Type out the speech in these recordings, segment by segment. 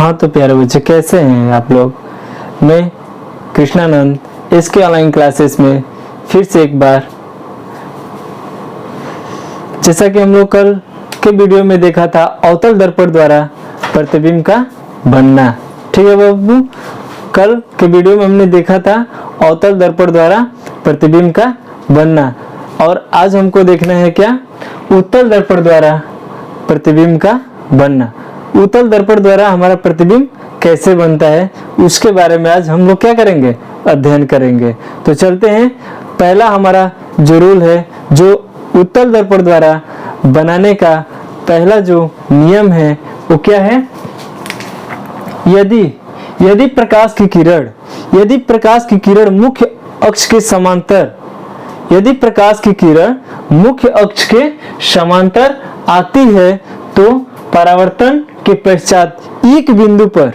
हाँ तो प्यारे बच्चे, कैसे हैं आप लोग। मैं कृष्णानंद इसके ऑनलाइन क्लासेस में फिर से एक बार, जैसा कि हम लोग कल के वीडियो में देखा था, अवतल दर्पण द्वारा प्रतिबिंब का बनना। ठीक है बाबू, कल के वीडियो में हमने देखा था अवतल दर्पण द्वारा प्रतिबिंब का बनना, और आज हमको देखना है क्या, उत्तल दर्पण द्वारा प्रतिबिंब का बनना। उत्तल दर्पण द्वारा हमारा प्रतिबिंब कैसे बनता है, उसके बारे में आज हम लोग क्या करेंगे, अध्ययन करेंगे। तो चलते हैं। पहला हमारा जो रूल है, जो उत्तल दर्पण द्वारा बनाने का पहला जो नियम है वो क्या है, यदि प्रकाश की किरण मुख्य अक्ष के समांतर, यदि प्रकाश की किरण मुख्य अक्ष के समांतर आती है तो परावर्तन के पश्चात एक बिंदु पर,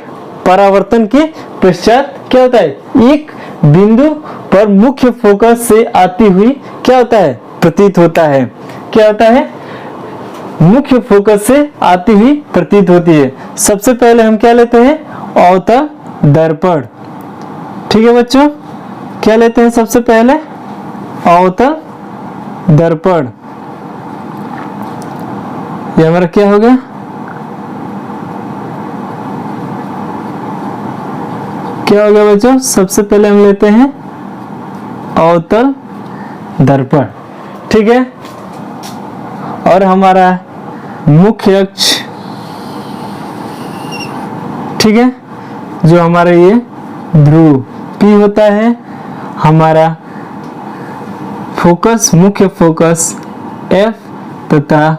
परावर्तन के पश्चात क्या होता है, एक बिंदु पर मुख्य फोकस से आती हुई क्या होता है, प्रतीत होता है। क्या होता है, मुख्य फोकस से आती हुई प्रतीत होती है। सबसे पहले हम क्या लेते हैं, अवतल दर्पण। ठीक है बच्चों, क्या लेते हैं सबसे पहले, अवतल दर्पण। ये हमारा क्या हो गया, क्या हो गया बच्चों, सबसे पहले हम लेते हैं अवतल दर्पण। ठीक है, और हमारा मुख्य अक्ष, ठीक है, जो हमारा ये ध्रुव P होता है, हमारा फोकस, मुख्य फोकस F तथा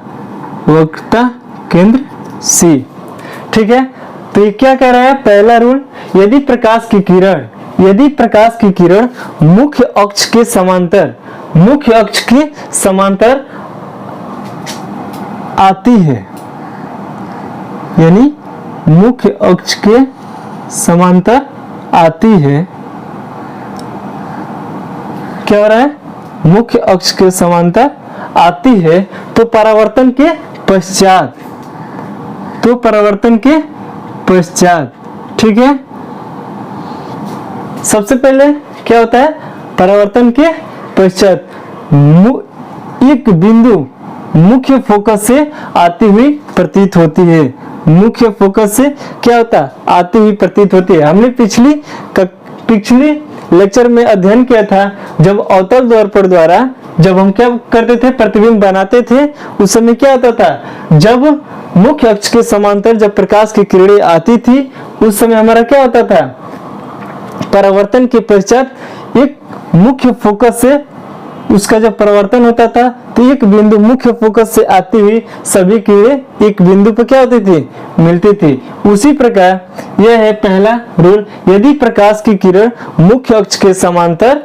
वक्रता केंद्र C। ठीक है, तो ये क्या कह रहा है, पहला रूल, यदि प्रकाश की किरण मुख्य अक्ष के समांतर आती है, यानी मुख्य अक्ष के समांतर आती है, क्या हो रहा है, मुख्य अक्ष के समांतर आती है तो परावर्तन के पश्चात, ठीक है। सबसे पहले क्या होता है, परावर्तन के पश्चात एक बिंदु मुख्य फोकस से आती हुई प्रतीत होती है। मुख्य फोकस से क्या होता है, आती हुई प्रतीत होती है। हमने पिछली लेक्चर में अध्ययन किया था, जब अवतल दर्पण द्वारा जब हम क्या करते थे, प्रतिबिंब बनाते थे, उस समय क्या होता था, जब मुख्य अक्ष के समांतर जब प्रकाश की किरणें आती थी, उस समय हमारा क्या होता था, परावर्तन के पश्चात एक मुख्य फोकस से उसका जब परावर्तन होता था तो एक बिंदु मुख्य फोकस से आती हुई सभी किरणें एक बिंदु पर क्या होती थी, मिलती थी। उसी प्रकार यह है पहला रूल, यदि प्रकाश की किरण मुख्य अक्ष के समांतर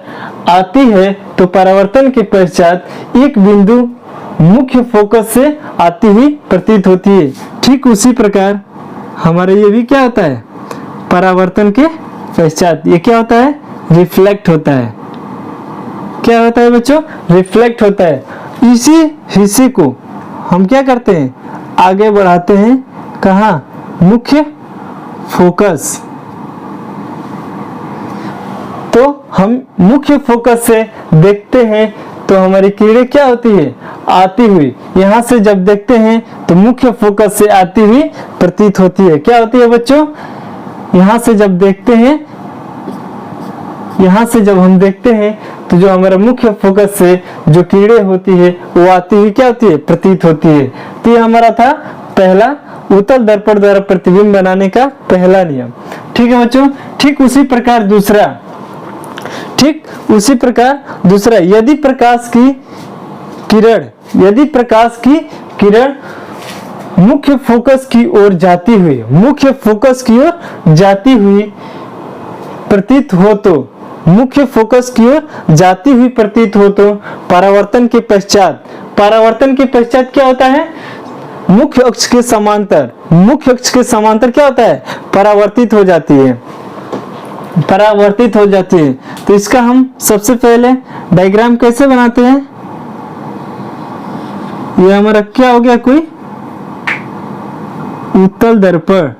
आती है तो परावर्तन के पश्चात एक बिंदु मुख्य फोकस से आती हुई प्रतीत होती है। ठीक उसी प्रकार हमारे ये भी क्या होता है, परावर्तन के पश्चात ये क्या होता है, रिफ्लेक्ट होता है। क्या होता है बच्चों, रिफ्लेक्ट होता है। इसी हिस्से को हम क्या करते हैं, आगे बढ़ाते हैं, कहाँ, मुख्य फोकस। तो हम मुख्य फोकस से देखते हैं तो हमारी किरणें क्या होती है, आती हुई, यहाँ से जब देखते हैं तो मुख्य फोकस से आती हुई प्रतीत होती है। क्या होती है बच्चों, यहाँ से जब देखते हैं, यहाँ से जब हम देखते हैं तो जो हमारा मुख्य फोकस से जो किरणें होती है वो आती हुई क्या होती है, प्रतीत होती है। तो ये हमारा था पहला उत्तल दर्पण द्वारा प्रतिबिंब बनाने का पहला नियम। ठीक है बच्चों, ठीक उसी प्रकार दूसरा, यदि प्रकाश की किरण मुख्य फोकस की ओर जाती हुई प्रतीत हो तो, मुख्य फोकस की ओर जाती हुई प्रतीत हो तो परावर्तन के पश्चात क्या होता है, मुख्य अक्ष के समांतर क्या होता है, परावर्तित हो जाती है। तो इसका हम सबसे पहले डायग्राम कैसे बनाते हैं, ये हमारा क्या हो गया, कोई उत्तल दर्पण,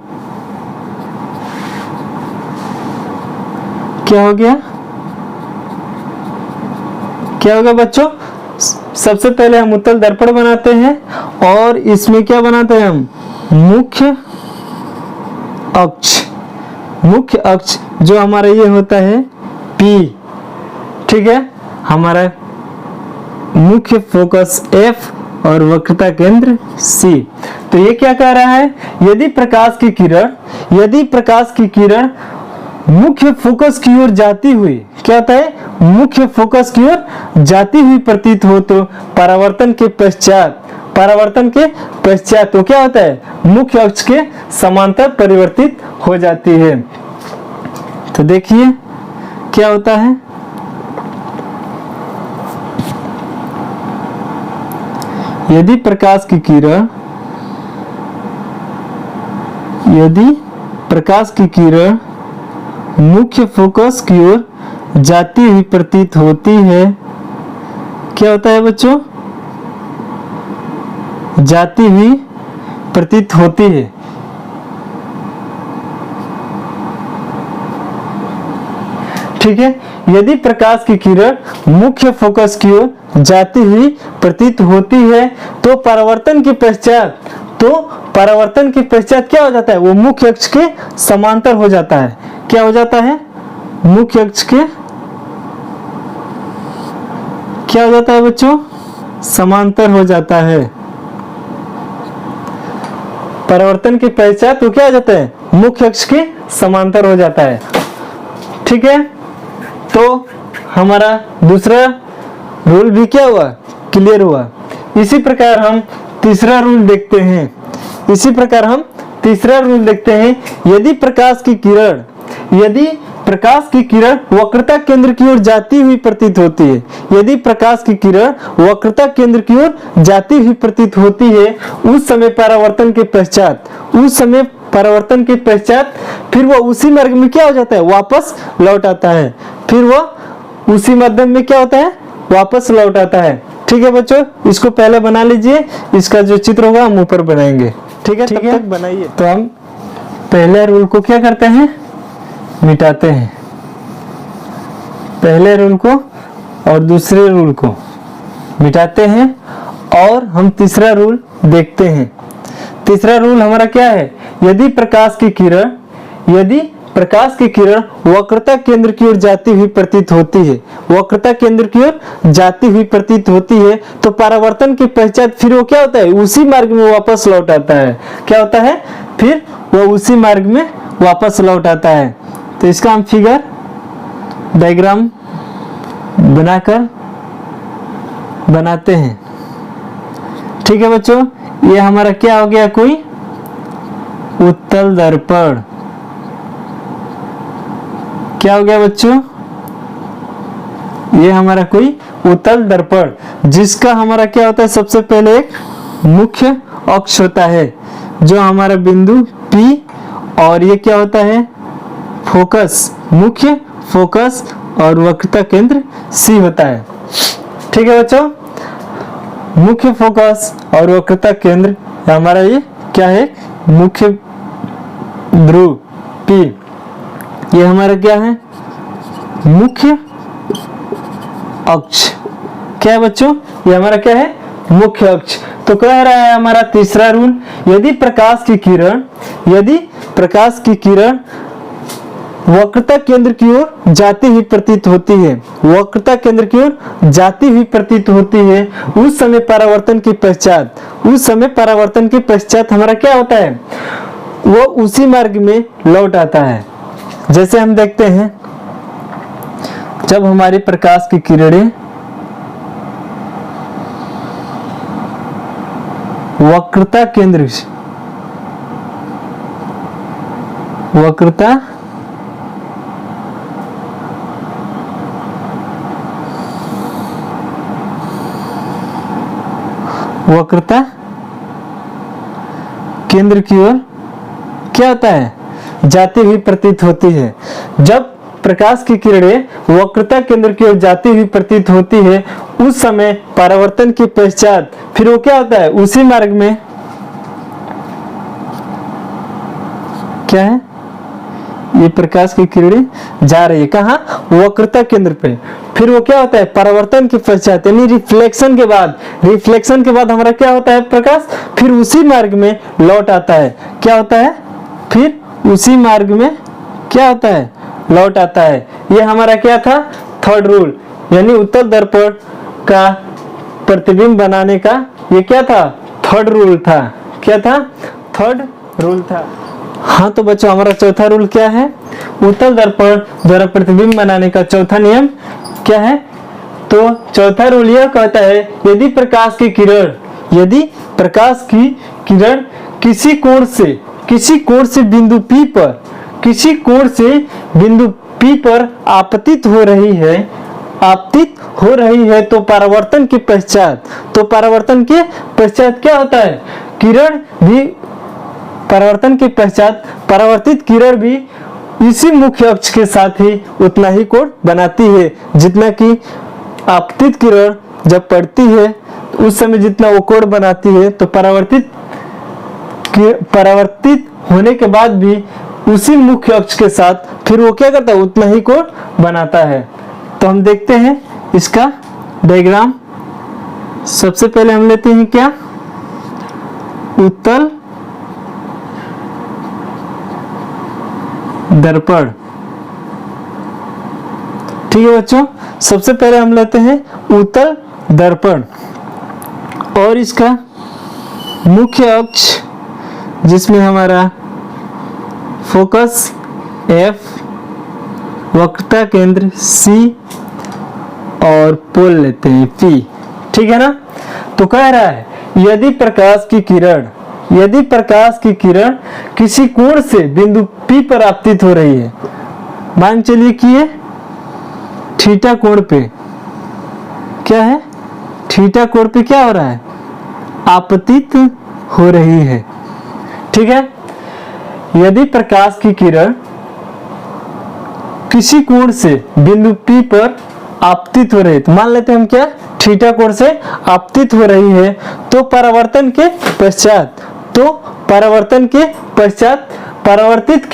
क्या हो गया, क्या होगा बच्चों, सबसे पहले हम उत्तल दर्पण बनाते हैं और इसमें क्या बनाते हैं हम, मुख्य अक्ष। मुख्य अक्ष जो हमारा ये होता है P, ठीक है, हमारा मुख्य फोकस F और वक्रता केंद्र C। तो ये क्या कह रहा है, यदि प्रकाश की किरण मुख्य फोकस की ओर जाती हुई, क्या होता है, मुख्य फोकस की ओर जाती हुई प्रतीत हो तो परावर्तन के पश्चात तो क्या होता है, मुख्य अक्ष के समांतर परिवर्तित हो जाती है। तो देखिए क्या होता है, यदि प्रकाश की किरण मुख्य फोकस की ओर जाती हुई प्रतीत होती है, क्या होता है बच्चों, जाती हुई प्रतीत होती है, ठीक है। यदि प्रकाश की किरण मुख्य फोकस की ओर जाती हुई प्रतीत होती है तो परावर्तन के पश्चात क्या हो जाता है, वो मुख्य अक्ष के समांतर हो जाता है। क्या हो जाता है, मुख्य अक्ष के क्या हो जाता है बच्चों, समांतर हो जाता है। परावर्तन के पश्चात तो क्या हो जाता है, मुख्य अक्ष के समांतर हो जाता है, ठीक है। तो हमारा दूसरा रूल भी क्या हुआ, क्लियर हुआ। इसी प्रकार हम तीसरा रूल देखते हैं। यदि प्रकाश की किरण वक्रता केंद्र की ओर जाती हुई प्रतीत होती है, उस समय परावर्तन के पश्चात फिर वो उसी मार्ग में क्या हो जाता है, वापस लौट आता है। ठीक है बच्चों, इसको पहले बना लीजिए, इसका जो चित्र होगा हम ऊपर बनाएंगे, ठीक है। तब तक बनाइए। तो हम पहले रूल को क्या करते हैं, मिटाते हैं, पहले रूल को और दूसरे रूल को मिटाते हैं और हम तीसरा रूल देखते हैं। तीसरा रूल हमारा क्या है, यदि प्रकाश की किरण वक्रता केंद्र की ओर जाती हुई प्रतीत होती है, तो परावर्तन के पश्चात फिर वो क्या होता है, उसी मार्ग में वापस लौट आता है। क्या होता है, फिर वो उसी मार्ग में वापस लौट आता है। तो इसका हम फिगर डायग्राम बनाते हैं, ठीक है बच्चों। ये हमारा क्या हो गया, कोई उत्तल दर्पण। क्या हो गया बच्चों, ये हमारा कोई उत्तल दर्पण, जिसका हमारा क्या होता है, सबसे पहले एक मुख्य अक्ष होता है जो हमारा बिंदु P, और ये क्या होता है, मुख्य फोकस और वक्रता केंद्र C होता है, ठीक है बच्चों। मुख्य फोकस और वक्रता केंद्र हमारा ये क्या है, मुख्य ध्रुव P, ये हमारा क्या है, मुख्य अक्ष। क्या है बच्चों, ये हमारा क्या है, मुख्य अक्ष। तो कह रहा है हमारा तीसरा रूल, यदि प्रकाश वक्रता केंद्र की ओर जाती हुई प्रतीत होती है, उस समय परावर्तन के पश्चात हमारा क्या होता है, वो उसी मार्ग में लौट आता है। जैसे हम देखते हैं, जब हमारी प्रकाश की किरणें वक्रता केंद्र की ओर क्या होता है, जाती हुई प्रतीत होती है। जब प्रकाश की किरणें वक्रता केंद्र की ओर जाती हुई प्रतीत होती है, उस समय परावर्तन के पश्चात फिर वो क्या होता है, उसी मार्ग में क्या है, ये प्रकाश की किरणें जा रही है कहाँ, वक्रता केंद्र पे। फिर वो क्या होता है, परावर्तन के पश्चात यानी रिफ्लेक्शन के बाद हमारा क्या होता है, प्रकाश फिर उसी मार्ग में लौट आता है। क्या होता है, फिर उसी मार्ग में क्या होता है, लौट आता है। ये हमारा क्या था, थर्ड रूल, यानी उत्तल दर्पण का प्रतिबिंब बनाने का ये क्या था, थर्ड रूल था। क्या था, थर्ड रूल था। हाँ तो बच्चों हमारा चौथा रूल क्या है, उत्तल दर्पण द्वारा प्रतिबिंब बनाने का चौथा नियम क्या है। तो चौथा रूल यह कहता है, यदि प्रकाश की किरण किसी कोण से बिंदु P पर आपतित हो रही है तो परावर्तन के पश्चात क्या होता है, परावर्तित किरण भी इसी मुख्य अक्ष के साथ ही उतना ही कोण बनाती है जितना कि आपतित किरण जब पड़ती है उस समय जितना वो कोण बनाती है। तो परावर्तित होने के बाद भी उसी मुख्य अक्ष के साथ फिर वो क्या करता है, उतना ही कोण बनाता है। तो हम देखते हैं इसका डायग्राम। सबसे पहले हम लेते हैं क्या, उत्तल दर्पण। ठीक है बच्चों, सबसे पहले हम लेते हैं उत्तल दर्पण और इसका मुख्य अक्ष जिसमें हमारा फोकस F, वक्रता केंद्र C और पोल लेते हैं P। ठीक है ना। तो कह रहा है यदि प्रकाश की किरण किसी कोण से बिंदु P पर आपतित हो रही है, मान चलिए कि ये थीटा कोण पे क्या है, थीटा कोण पे क्या हो रहा है, आपतित हो रही है। ठीक है, यदि प्रकाश की किरण किसी कोण से बिंदु P पर आपतित हो रही है, तो मान लेते हैं हम क्या, थीटा कोण से आपतित हो रही है, तो परावर्तन के पश्चात परावर्तित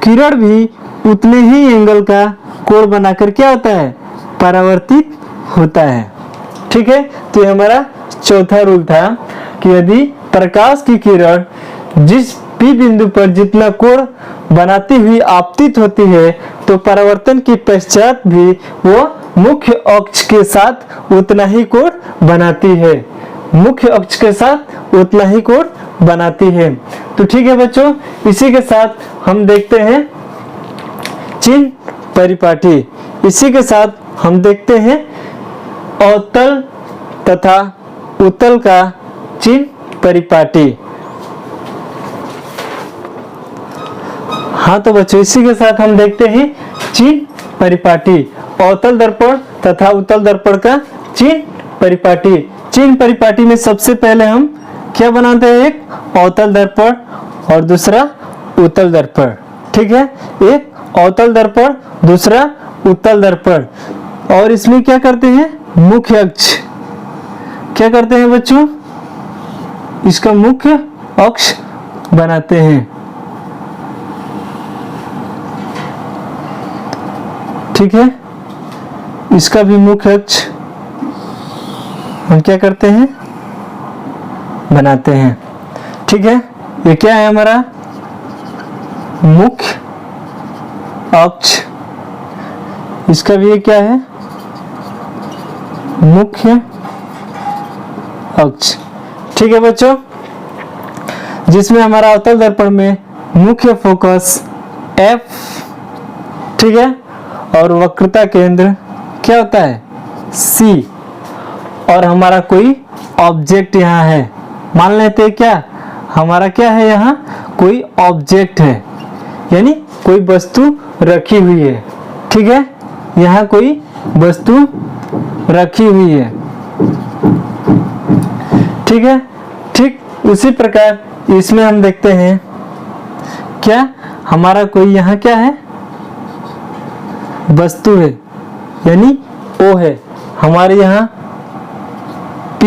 किरण भी उतने ही एंगल का कोण बनाकर क्या होता है, परावर्तित होता है। ठीक है, तो ये हमारा चौथा रूल था कि यदि प्रकाश की किरण जिस P बिंदु पर जितना कोण बनाती हुई आपतित होती है तो परावर्तन के पश्चात भी वो मुख्य अक्ष के साथ उतना ही कोण बनाती है, तो ठीक है बच्चों, इसी के साथ हम देखते हैं चिन्ह परिपाटी। इसी के साथ हम देखते हैं अवतल तथा उत्तल का चिन्ह परिपाटी। हाँ तो बच्चों इसी के साथ हम देखते हैं चिन्ह परिपाटी, अवतल दर्पण तथा उत्तल दर्पण का चिन्ह परिपाटी। चिन्ह परिपाटी में सबसे पहले हम क्या बनाते हैं, एक अवतल दर्पण और दूसरा उत्तल दर्पण। ठीक है, एक अवतल दर्पण दूसरा उत्तल दर्पण, और इसमें क्या करते हैं, मुख्य अक्ष क्या करते हैं बच्चों, इसका मुख्य अक्ष बनाते हैं। ठीक है, इसका भी मुख्य अक्ष हम क्या करते हैं, बनाते हैं। ठीक है, ये क्या है हमारा मुख्य अक्ष, इसका भी ये क्या है, मुख्य अक्ष। ठीक है बच्चों, जिसमें हमारा अवतल दर्पण में मुख्य फोकस F, ठीक है, और वक्रता केंद्र क्या होता है, C, और हमारा कोई ऑब्जेक्ट यहाँ है, मान लेते हैं क्या, हमारा क्या है यहाँ कोई ऑब्जेक्ट है, यानी कोई वस्तु रखी हुई है। ठीक है, यहाँ कोई वस्तु रखी हुई है। ठीक है, ठीक उसी प्रकार इसमें हम देखते हैं क्या, हमारा कोई यहाँ क्या है, वस्तु है, यानी O है, हमारे यहाँ P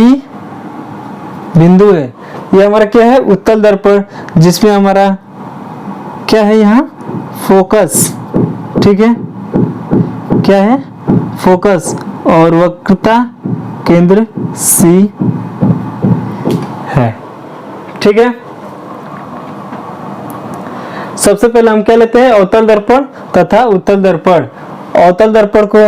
बिंदु है। ये हमारा क्या है, उत्तल दर्पण, जिसमें हमारा क्या है यहाँ फोकस, ठीक है, क्या है फोकस, और वक्रता केंद्र C है, ठीक है। सबसे पहले हम क्या लेते हैं, अवतल दर्पण तथा उत्तल दर्पण। अवतल दर्पण को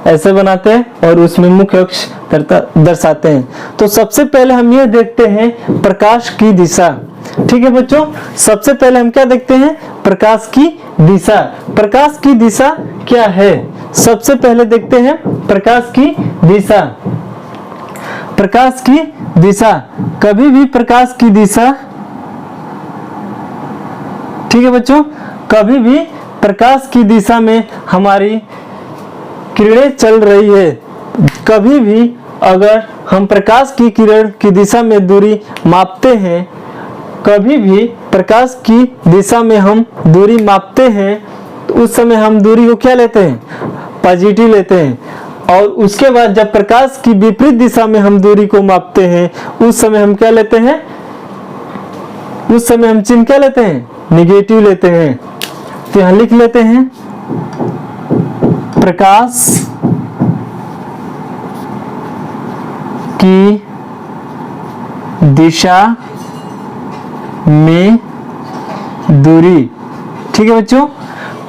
ऐसे बनाते हैं और उसमें मुख्य अक्ष दर्शाते हैं। तो सबसे पहले हम ये देखते हैं प्रकाश की दिशा, ठीक है बच्चों। सबसे पहले हम क्या देखते हैं, प्रकाश की दिशा। प्रकाश की दिशा क्या है, सबसे पहले देखते हैं प्रकाश की दिशा। प्रकाश की दिशा, कभी भी प्रकाश की दिशा, ठीक है बच्चों, कभी भी प्रकाश की दिशा में हमारी किरणें चल रही है, कभी भी अगर हम प्रकाश की किरण की दिशा में दूरी मापते हैं, कभी भी प्रकाश की दिशा में हम दूरी मापते हैं, तो उस समय हम दूरी को क्या लेते हैं, पॉजिटिव लेते हैं। और उसके बाद जब प्रकाश की विपरीत दिशा में हम दूरी को मापते हैं, उस समय हम क्या लेते हैं, उस समय हम चिन्ह क्या लेते हैं, निगेटिव लेते हैं। तो यहां लिख लेते हैं प्रकाश की दिशा में दूरी, ठीक है बच्चों।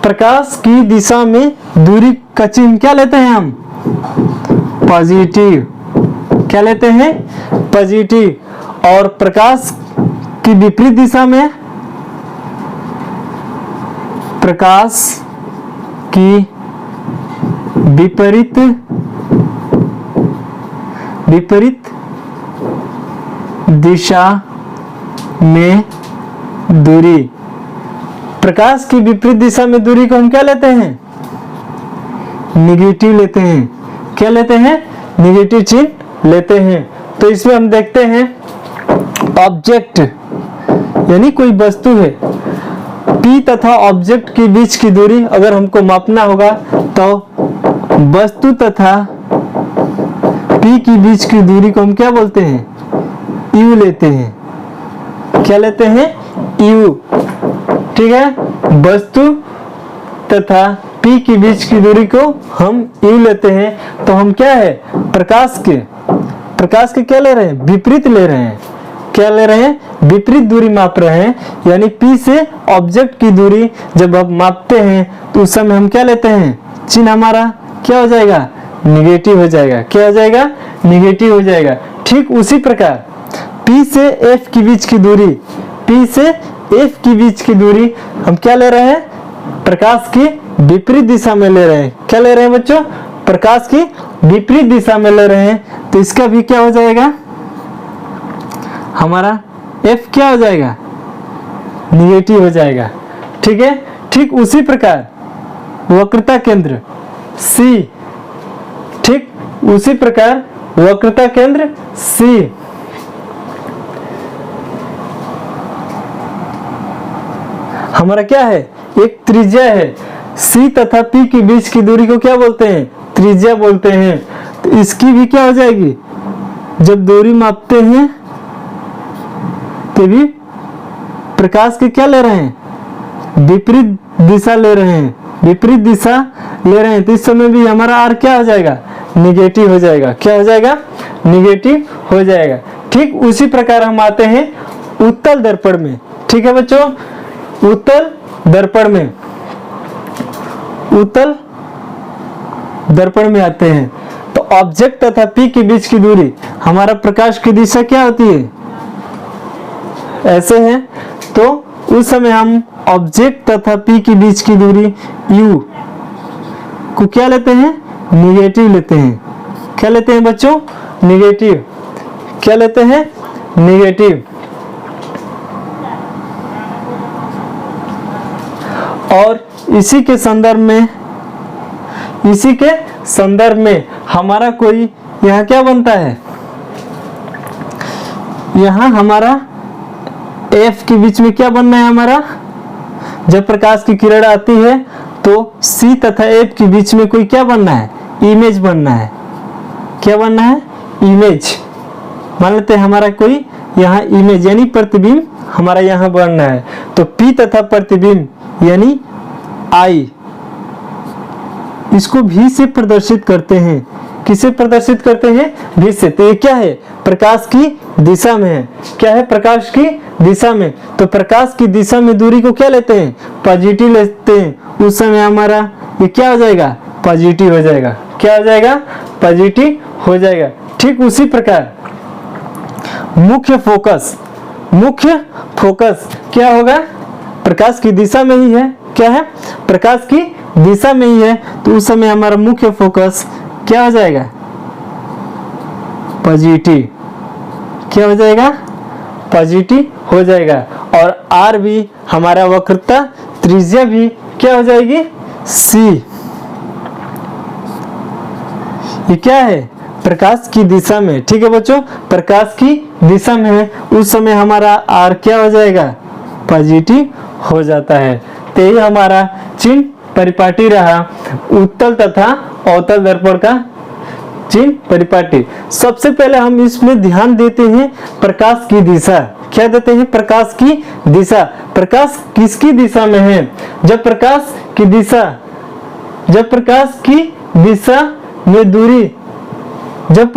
प्रकाश की दिशा में दूरी का चिन्ह क्या लेते हैं हम, पॉजिटिव, क्या लेते हैं, पॉजिटिव। और प्रकाश की विपरीत दिशा में, प्रकाश की विपरीत दिशा में दूरी, प्रकाश की विपरीत दिशा में दूरी को हम क्या लेते हैं, निगेटिव लेते हैं। क्या लेते हैं, निगेटिव चिन्ह लेते हैं। तो इसमें हम देखते हैं ऑब्जेक्ट यानी कोई वस्तु है, P तथा ऑब्जेक्ट के बीच की दूरी अगर हमको मापना होगा तो वस्तु तथा P के बीच की दूरी को हम क्या बोलते हैं, U लेते हैं। क्या लेते हैं, U, ठीक है। वस्तु तथा P के बीच की दूरी को हम U लेते हैं। तो हम क्या है, प्रकाश के क्या ले रहे हैं, विपरीत ले रहे हैं। क्या ले रहे हैं, विपरीत दूरी माप रहे हैं। यानी P से ऑब्जेक्ट की दूरी जब हम मापते हैं तो उस समय हम क्या लेते हैं, चिन्ह हमारा क्या हो जाएगा, निगेटिव हो जाएगा। क्या हो जाएगा, निगेटिव हो जाएगा। ठीक उसी प्रकार P से F के बीच की दूरी, P से F के बीच की दूरी हम क्या ले रहे हैं, प्रकाश की विपरीत दिशा में ले रहे हैं। क्या ले रहे हैं बच्चों, प्रकाश की विपरीत दिशा में ले रहे हैं। तो इसका भी क्या हो जाएगा, हमारा F क्या हो जाएगा, निगेटिव हो जाएगा। ठीक है। ठीक उसी प्रकार वक्रता केंद्र C, ठीक उसी प्रकार वक्रता केंद्र C हमारा क्या है, एक त्रिज्या है। C तथा P के बीच की दूरी को क्या बोलते हैं, त्रिज्या बोलते हैं। तो इसकी भी क्या हो जाएगी, जब दूरी मापते हैं तो भी प्रकाश के क्या ले रहे हैं, विपरीत दिशा ले रहे हैं, विपरीत दिशा ले रहे हैं। तो इस समय भी हमारा R क्या हो जाएगा, निगेटिव हो जाएगा। क्या हो जाएगा, निगेटिव हो जाएगा। ठीक उसी प्रकार हम आते हैं उत्तल दर्पण में। ठीक है बच्चों, उत्तल दर्पण में, उत्तल दर्पण में आते हैं। तो ऑब्जेक्ट तथा P के बीच की दूरी, हमारा प्रकाश की दिशा क्या होती है, ऐसे है। तो उस समय हम ऑब्जेक्ट तथा P के बीच की दूरी U को क्या लेते हैं, निगेटिव लेते हैं। क्या लेते हैं बच्चों, निगेटिव। क्या लेते हैं, निगेटिव। और इसी के संदर्भ में हमारा कोई यहाँ क्या बनता है, यहाँ हमारा F के बीच में क्या बनना है, हमारा जब प्रकाश की किरण आती है तो C तथा F के बीच में कोई क्या बनना है, इमेज बनना है। क्या बनना है, इमेज। मान लेते हैं हमारा कोई यहाँ इमेज यानी प्रतिबिंब हमारा यहाँ बनना है, तो पी तथा प्रतिबिंब यानी आई, इसको भी से प्रदर्शित करते हैं। किसे प्रदर्शित करते हैं? भी से। तो ये क्या है? प्रकाश की दिशा में है। क्या है? प्रकाश की दिशा में। तो प्रकाश की दिशा में दूरी को क्या लेते हैं? पॉजिटिव लेते हैं। उस समय हमारा ये क्या हो जाएगा? पॉजिटिव हो जाएगा। क्या हो जाएगा? पॉजिटिव हो जाएगा। ठीक उसी प्रकार मुख्य फोकस क्या होगा? प्रकाश की दिशा में ही है। क्या है? प्रकाश की दिशा में ही है, तो उस समय हमारा मुख्य फोकस क्या हो जाएगा? पॉजिटिव। क्या हो जाएगा? पॉजिटिव हो जाएगा। और आर भी हमारा वक्रता त्रिज्या भी क्या हो जाएगी? सी। ये क्या है? प्रकाश की दिशा में। ठीक है बच्चों, प्रकाश की दिशा में है, उस समय हमारा आर क्या हो जाएगा? पॉजिटिव हो जाता है। तो ये हमारा चिन्ह परिपाटी रहा, उत्तल तथा अवतल दर्पण का चिन्ह परिपाटी। सबसे पहले हम इसमें ध्यान देते हैं प्रकाश की दिशा। क्या देते हैं? प्रकाश की दिशा। प्रकाश किसकी दिशा में है? जब प्रकाश की दिशा में दूरी, जब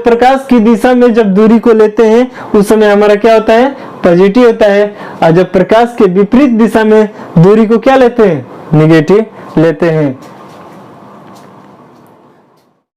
प्रकाश की दिशा में जब दूरी को लेते हैं, उस समय हमारा क्या होता है? पॉजिटिव होता है। और जब प्रकाश के विपरीत दिशा में दूरी को क्या लेते हैं? नेगेटिव लेते हैं।